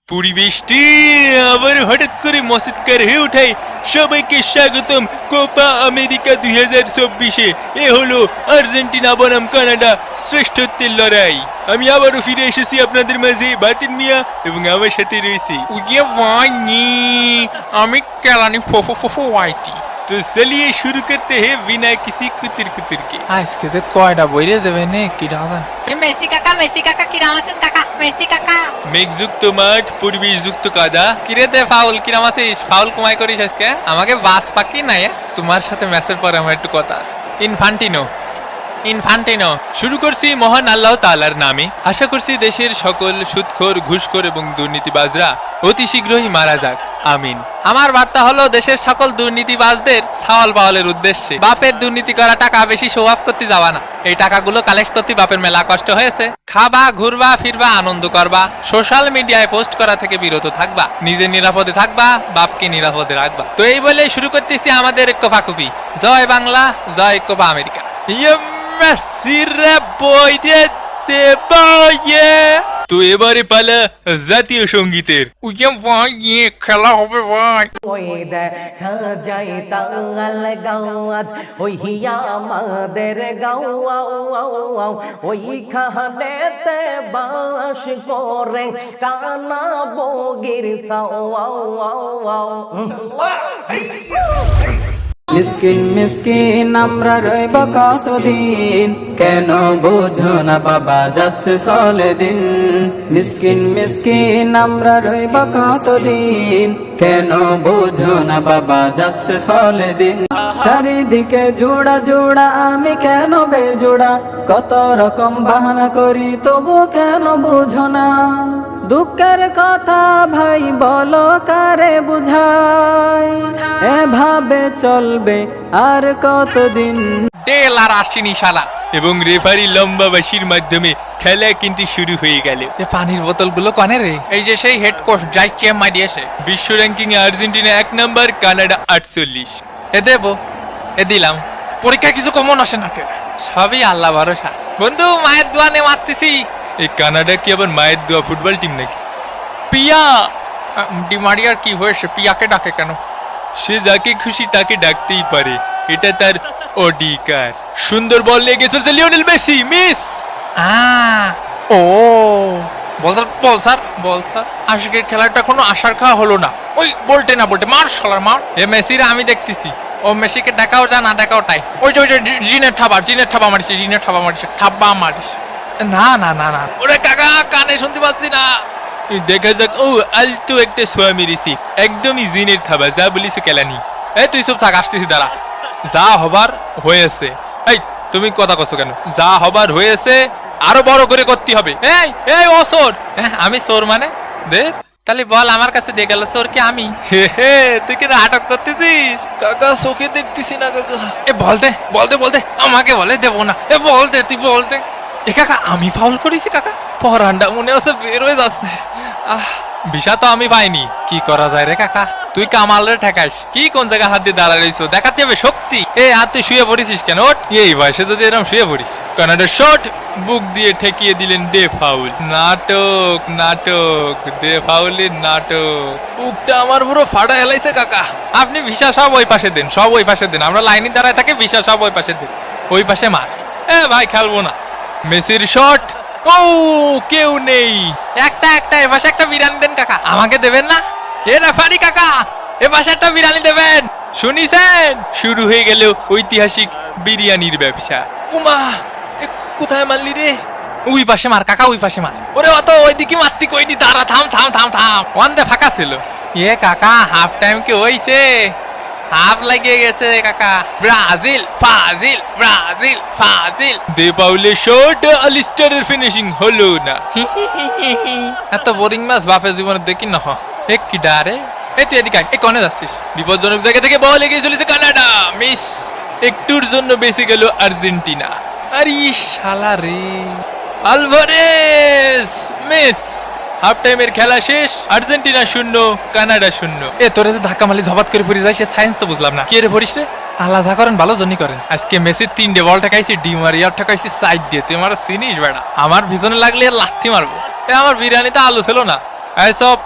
পরিবেশটি আবার হঠাৎ করে মসৎকার হয়ে ওঠায় সবাইকে স্বাগতম কোপা আমেরিকা 2024-এ। এ হলো আর্জেন্টিনা বনাম কানাডা শ্রেষ্ঠত্বের লড়াই। আমি আবারও ফিরে এসেছি আপনাদের মাঝে, বাতিন মিয়া, এবং আমার সাথে রয়েছে আমি কেলানি ফোফো ওয়াইটি। तो चलिए शुरू करते हैं बिना किसी कुतर कुतर के। আজকে যে কয়টা বইরে দেবে নে কি দাদা। মেসি কাকা কিরাম আছেন কাকা? মেসি কাকা মেঘযুক্ত মাঠ, পরিবেশযুক্ত কাদা। কিরে দে ফাউল কিরাম আছিস? ফাউল কমাই করিস আজকে? আমাকে বাস পাকি নাই তোমার সাথে ম্যাচের পরে আমার একটু কথা। ইনফান্টিনো শুরু করছি মহান আল্লাহ তাআলার নামে। আশা করছি দেশের সকল সুদখোর, ঘুষখোর এবং দুর্নীতিবাজরা অতি শীঘ্রই মারা যাক, আমিন। আমার বার্তা হলো দেশের সকল দুর্নীতিবাজদের সাওয়াল পাওয়ালের উদ্দেশ্যে, বাপের দুর্নীতি করা টাকা বেশি শো অফ করতে যাওয়া না। এই টাকাগুলো কালেক্ট করতে বাপের মেলা কষ্ট হয়েছে। খাবা, ঘুরবা, ফিরবা, আনন্দ করবা, সোশ্যাল মিডিয়ায় পোস্ট করা থেকে বিরত থাকবা, নিজের নিরাপদে থাকবা, বাপকে নিরাপদে রাখবা। তো এই বলে শুরু করতেছি আমাদের কোপাকুপি। জয় বাংলা, জয় কোপা আমেরিকা। তো এবারে পালা জাতীয় সঙ্গীতের। খেলা হবে ভাই। ওই দেখা যায় তাল গাও আজ ওই আমাদের গাও ওইখানেতে বাস করে কানা বগির মিসকিন মিসকিন আমরা রইব কতদিন, কেন বোঝো না বাবা যাচ্ছে চলে দিন। মিসকিন মিসকিন আমরা রইব কতদিন, কেন বোঝো না বাবা যাচ্ছে চলে দিন। চারিদিকে জোড়া জোড়া আমি কেন বেজোড়া, কত রকম বাহানা করি তবু কেন বুঝো না। দুঃখের কথা ভাই বলো কারে বুঝাই, এভাবে চলবে আর কতদিন। ডেল আর আসেনি শালা। এবং রেফারি লম্বা বাঁশির মাধ্যমে খেলা কিন্তু শুরু হয়ে গেল। এ পানির বোতলগুলো কনে রে? এই যে সেই হেড কোচ যাইছে মারিয়েছে। বিশ্ব র্যাঙ্কিং এ আর্জেন্টিনা 1 নাম্বার, কানাডা 48। এ দেবো, এ দিলাম। পরীক্ষা কিছু কমন আসে না, সবই আল্লাহ ভরসা। বন্ধু মায়ের দোয়া নে মারতেছি। এই কানাডা কি আবার মায়ের দোয়া ফুটবল টিম নাকি? পিয়া ডিমারিয়ার কি হয়েছে? পিয়াকে ডাকে কেন? সে যাকে খুশি তাকে ডাকতেই পারে, এটা তার অধিকার। সুন্দর বল নিয়ে গেছে লিওনেল মেসি, মিস। ও বল স্যার আজকের খেলাটা কোনো আশার খাওয়া হলো না। ওই বলতে মার শালার মার। এ মেসির আমি দেখতেছি। ও মেসিকে ডাকাও যা না ডাকাও তাই। ওই যে জিনের ঠাবা মারিছে ঠাব্বা মারিস। না ওরে কাকা কানে শুনতে পাচ্ছি না। দেখা যাক। ও আলতো একটা সোয়া মেরেছি, একদমই জিনের থাবা, যা বলিস কেলানি। এই তুই চুপ থাক, আসতেছি দাঁড়া। যা হবার হয়েছে। এই তুমি কথা কছো কেন? যা হবার হয়েছে আরো বড় করে করতে হবে। এই ও চোর। আমি চোর মানে? দে তাহলে বল, আমার কাছে দিয়ে গেল চোর কি আমি? তুই কি নাটক করতেছিস? কাকা চোখে দেখতেছি না কাকা। এ বলতে আমাকে বলে দেবো না। তুই বলতে। এ কাকা আমি ফাউল করেছি কাকা? পরান্ডা মনে হচ্ছে বের হয়ে যাচ্ছে। ভিসা তো আমি পাইনি, কি করা যায় রে কাকা? তুই কামাল রে ঠেকাইস কি? কোন জায়গায় হাত দিয়ে দাঁড়ায় রইছো? দেখাতে হবে শক্তি। আর তুই শুয়ে পড়িস কেন? ওঠ। এই বয়সে যদি এরকম শুয়ে পড়িস। কানাডার শট বুক দিয়ে ঠেকিয়ে দিলেন ডে ফাউল। নাটক ডে ফাউলের নাটক। বুকটা আমার পুরো ফাটা হেলাইছে কাকা। আপনি ভিসা সব ওই পাশে দেন, আমরা লাইনে দাঁড়ায় থাকি, ভিসা সব ওই পাশে দেন। ওই পাশে মার। ভাই খেলবো না। মেসির শট। ও কেউ নেই। একটা এ পাশে একটা বিরিয়ানি দেন কাকা। আমাকে দেবেন না? এ রেফারি কাকা এ পাশে একটা বিরিয়ানি দেবেন। শুনিছেন? শুরু হয়ে গেল ঐতিহাসিক বিরিয়ানির ব্যবসা। উমা কোথায় মারলি রে? ওই পাশে মার কাকা, ওই পাশে মার। ওরে অত ওইদিকে মারতি কইনি, দাঁড়া থাম। ওয়ান দে ফাঁকা ছিল। কাকা হাফ টাইম কি হইছে? হাফ লাগিয়ে গেছে কাকা। ব্রাজিল ফাজিল। দে পাউলের শট, আলিস্টারের ফিনিশিং হলো না। এত বোরিং ম্যাচ বাপের জীবনে দেখি না। এক কি ডারে। তুই এদিকে আয়। কনে যাচ্ছিস? বিপজ্জনক জায়গা থেকে বল এগিয়ে চলেছে কানাডা, মিস। একটুর জন্য বেঁচে গেল আর্জেন্টিনা। আরে শালা রে। Alvarez miss. হাফ টাইমের খেলা শেষ, আর্জেন্টিনা 0, কানাডা 0। তোরে যে ধাক্কা মারলি ঝবাত করে পড়ে যায়, সে সায়েন্স তো বুঝলাম না। কে রে পড়িস রে? আল্লাহ যা করেন ভালো জন্যই করেন। আজকে মেসির 3 বল ঠেকাইছি, ডিমারিয়ার ঠেকাইছি সাইড দিয়ে। তুই আমার চিনিস বেড়া? আমার পিছনে লাগলে লাথি মারবো। আমার বিরিয়ানিতে আলু ছিল না। এই সব,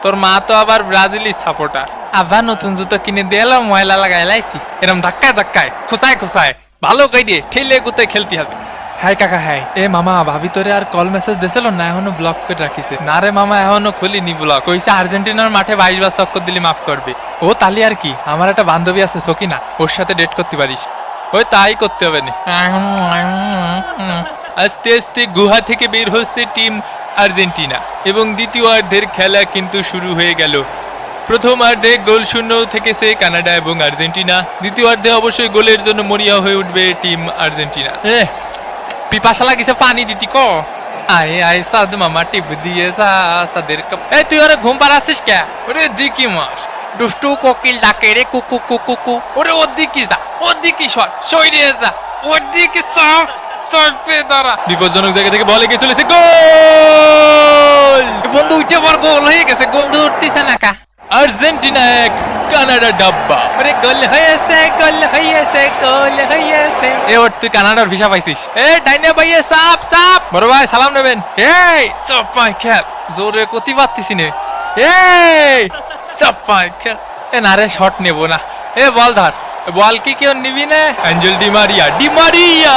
তোর মা তো আবার ব্রাজিলি সাপোর্টার। আবার নতুন জুতো কিনে দিলাম, ময়লা লাগাই লাইছি, এরম ধাক্কায় ধাক্কায় খোসায় খোসায় ভালো কই দিয়ে ঠেলে গুতে খেলতে হবে। হাই কাকা হাই। এ মামা, ভাবি তোরে আর কল মেসেজ দিছিল না? এখনো ব্লক করে রাখিছে। না রে মামা, এখনো খুলিনি ব্লক। কইছে আর্জেন্টিনার মাঠে 22 বার চক্কর দিলে মাফ করবে। ও তালি আর কি, আমার একটা বান্ধবী আছে সকিনা, ওর সাথে ডেট করতে পারিস। ওই তাই করতে হবে না। আস্তে আস্তে গুহা থেকে বের হচ্ছে টিম আর্জেন্টিনা এবং দ্বিতীয়ার্ধের খেলা কিন্তু শুরু হয়ে গেল। প্রথমার্ধে গোল শূন্য থেকেছে কানাডা এবং আর্জেন্টিনা। দ্বিতীয়ার্ধে অবশ্যই গোলের জন্য মরিয়া হয়ে উঠবে টিম আর্জেন্টিনা। পিপাসা লাগিছে, পানি দিতি ক। আয় আয় সাদ মামা টিপ দিয়ে যা সাদের কাপ। এই তুই ওরে ঘুম পাড়াচ্ছিস কে? ওরে দিকি মার, দুষ্টু কোকিল ডাকে রে কুকু কুকু কু। ওরে ওর দিকে যা, ওর দিকে সর, সইরে যা, ওর দিকে সর, সরপে দাঁড়া। বিপজ্জনক জায়গা থেকে বল এগিয়ে চলেছে, গোল! বন্ধু উঠে পর, গোল হয়ে গেছে। গোল তো উঠতেছে না কা। আর্জেন্টিনা 1, কানাডা ডাব্বা। ওরে গোল হয়েছে, গোল হয়েছে, গোল হয়েছে। এ ওর, তুই কানাডার ভিসা পাইছিস? এ ডাইনে ভাইয়ে সাপ সাপ। বড় ভাই সালাম নেবেন। এই সব পাই খেল, জোরে কতি পারতিস নে। এই সব পাই খেল। এ না রে, শট নেব না। এ বল ধর, বল কি কেউ নিবি না? Angel Di Maria, Di Maria!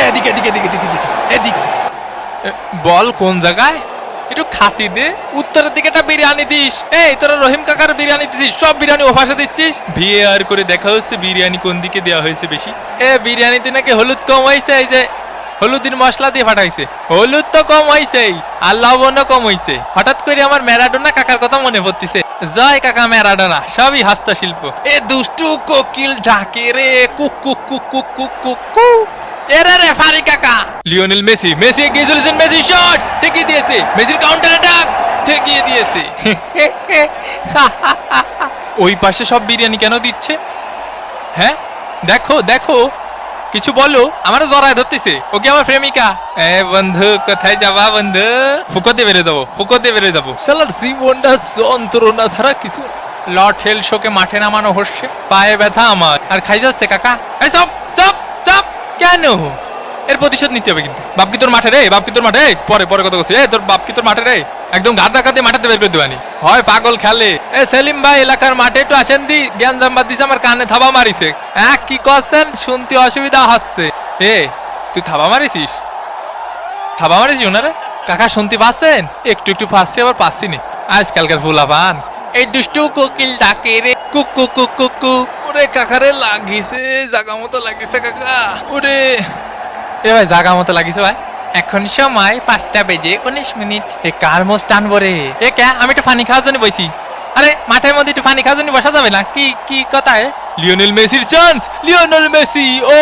এদিকে এদিকে এদিকে এদিকে এদিকে এদিকে। বল কোন জায়গায়? একটু খাতি দে। উত্তরের দিকে একটা বিরিয়ানি দিস। এই তোরা রহিম কাকার বিরিয়ানি দিছিস, সব বিরিয়ানি ওপাশে দিচ্ছিস। ভিএআর করে দেখা হচ্ছে বিরিয়ানি কোন দিকে দেওয়া হয়েছে বেশি। এ বিরিয়ানিতে নাকি হলুদ কম হয়েছে, এই যে হলুদের মশলা দিয়ে ফাটাইছে। হলুদ তো কম হয়েছে আর লবণও কম হয়েছে। হঠাৎ করে আমার ম্যারাডোনা কাকার কথা মনে পড়তেছে। জয় কাকা ম্যারাডোনা, সবই হস্তশিল্প। এ দুষ্টু কোকিল ডাকে রে cook cook cook cook cook cook কু। এরে রে ফারি কাকা। লিওনেল মেসি, মেসি এগিয়ে চলেছেন, মেসি শট ঠেকিয়ে দিয়েছে, মেসির কাউন্টার অ্যাটাক ঠেকিয়ে দিয়েছে। ওই পাশে সব বিরিয়ানি কেন দিচ্ছে? হ্যাঁ দেখো দেখো, কিছু বলো। আমারও জড়ায় ধরতেছে। ওকে আমার প্রেমিকা। এ বন্ধু, কোথায় যাবা বন্ধু? ফুকোতে বেড়ে যাবো, ফুকোতে বেড়ে যাবো। শালার জীবনটা যন্ত্রণা ছাড়া কিছু না। লর্ড হেল শোকে মাঠে নামানো হচ্ছে, পায়ে ব্যথা আমার। আর খাই যাচ্ছে কাকা। এই সব চাপ চাপ। কেন? এর প্রতিশোধ নিতে হবে কিন্তু। বাপ কি তোর মাঠে রে? বাপ কি তোর মাঠে? পরে পরে কথা বলছি। তোর বাপ কি তোর মাঠে রে? একদম গাদা কাঁদে মাঠাতে বের করে দেবানি হয়, পাগল খেলে। এ সেলিম ভাই, এলাকার মাঠে একটু আসেন দি। জ্ঞান জাম্বাদ দিছে, আমার কানে থাবা মারিছে। হ্যাঁ কি করছেন? শুনতে অসুবিধা হচ্ছে। এ তুই থাবা মারিছিস? থাবা মারিছিস ওনারে? কাকা শুনতে পাচ্ছেন? একটু একটু পাচ্ছি, আবার পাচ্ছি নি। আজকালকার ফুলা পান। এই দুষ্টু কোকিল ডাকে রে cook cook cook cook cook. ওরে কাকারে লাগিছে, জাগা মতো লাগিছে কাকা। ওরে এ ভাই, জাগা মতো লাগিছে ভাই। এখন সময় 5টা বেজে 19 মিনিট। এ কার মোষ টানবো রে? এ কে? আমি একটু পানি খাওয়ার জন্য বইছি। আরে মাঠের মধ্যে একটু পানি খাওয়ার জন্য বসা যাবে না? কি কি কথা? লিওনেল মেসির চান্স, লিওনেল মেসি। ও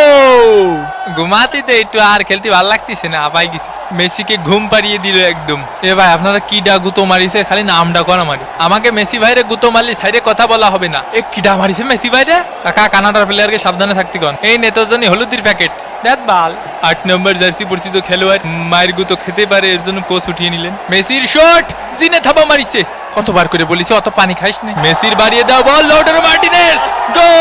ঘুমাতে তো একটু, আর খেলতে ভালো লাগতেছে না, আপাই গেছে। মেসিকে ঘুম পাড়িয়ে দিল একদম। এ ভাই, আপনারা কি ডা গুতো মারিছে? খালি নামটা করা মারি। আমাকে মেসি ভাইরে গুতো মারলি সাইডে কথা বলা হবে না। এ কিডা মারিছে মেসি ভাইরে? কাকা কানাডার প্লেয়ারকে সাবধানে থাকতে কন। এই নে তোর জন্য হলুদের প্যাকেট। দেখ বাল। 8 নম্বর জার্সি পরিচিত খেলোয়াড় মায়ের গুতো খেতে পারে, এর জন্য কোচ উঠিয়ে নিলেন। মেসির শট, জিনে থাবা মারিছে। কতবার করে বলিস অত পানি খাইস না। মেসির বাড়িয়ে দাও বল, লাউটারো মার্টিনেজ, গোল!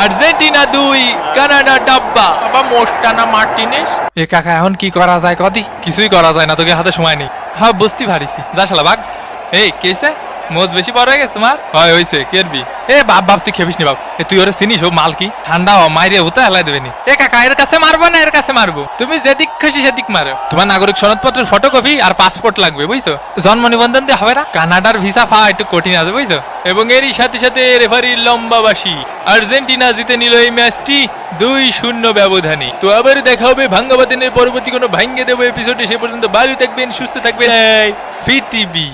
আর্জেন্টিনা 2, কানাডা ডাব্বা। বাবা মোস্টানা মার্টিনেস। এ কাকা এখন কি করা যায় কদি? কিছুই করা যায় না, তোকে হাতে সময় নেই। হ্যাঁ বুঝতে পারিছি। যা শালা ভাগ। এই কেসে মোজ বেশি বড় হয়ে গেছে তোমার? হয় হইছে, কেরবি। এ বাপ বাপ, তুই খেপিস নি বাপ। এ তুই ওরে চিনিস? ও মাল কি ঠান্ডা মাইরে হতে হেলাই দেবে নি। এ কাকা, এর কাছে মারবো না এর কাছে মারবো? তুমি যেদিক খুশি সেদিক মারো। তোমার নাগরিক সনদপত্রের ফটোকপি আর পাসপোর্ট লাগবে, বুঝছো? জন্ম নিবন্ধন দিয়ে হবে না। কানাডার ভিসা পাওয়া একটু কঠিন আছে, বুঝছো? এবং এরই সাথে সাথে রেফারির লম্বা বাঁশি। আর্জেন্টিনা জিতে নিল এই ম্যাচটি 2-0 ব্যবধানে। তো আবার দেখা হবে ভাঙ্গাবাদিনের পরবর্তী কোনো ভাঙ্গে দেবো এপিসোডে। সে পর্যন্ত ভালো থাকবেন, সুস্থ থাকবেন। ফিতিবি।